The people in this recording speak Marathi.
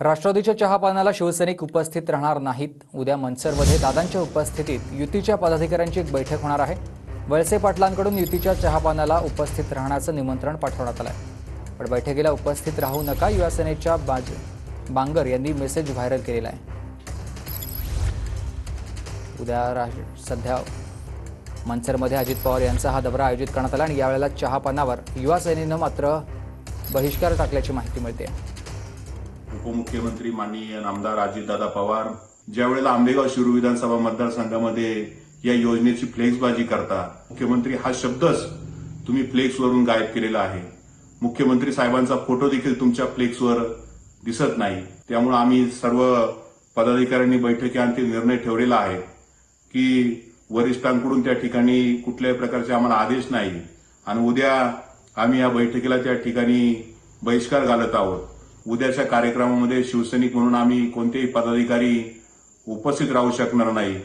राष्ट्रवादीच्या चहापानाला शिवसैनिक उपस्थित राहणार नाहीत। उद्या मनसरमध्ये दादांच्या उपस्थितीत युतीच्या पदाधिकाऱ्यांची एक बैठक होणार आहे। वळसे पाटलांकडून युतीच्या चहापानाला उपस्थित राहण्याचं निमंत्रण पाठवण्यात आलं आहे। पण बैठकीला उपस्थित राहू नका युवासेनेच्या बांगर यांनी मेसेज व्हायरल केलेला आहे। उद्या सध्या मनसरमध्ये अजित पवार यांचा हा दौरा आयोजित करण्यात आला आणि यावेळेला चहापानावर युवासेनेनं मात्र बहिष्कार टाकल्याची माहिती मिळते। उपमुख्यमंत्री माननीय आमदार अजितदादा पवार ज्यावेळेला आंबेगाव शिरूर विधानसभा मतदारसंघामध्ये या योजनेची फ्लेक्सबाजी करता, मुख्यमंत्री हा शब्दच तुम्ही फ्लेक्सवरून गायब केलेला आहे। मुख्यमंत्री साहेबांचा फोटो देखील तुमच्या फ्लेक्सवर दिसत नाही। त्यामुळे आम्ही सर्व पदाधिकाऱ्यांनी बैठकीअंती निर्णय ठेवलेला आहे की वरिष्ठांकडून त्या ठिकाणी कुठल्याही प्रकारचे आम्हाला आदेश नाही आणि उद्या आम्ही या बैठकीला त्या ठिकाणी बहिष्कार घालत आहोत। उद्याच्या कार्यक्रमामध्ये शिवसैनिक म्हणून आम्ही कोणतेही पदाधिकारी उपस्थित राहू शकणार नाही।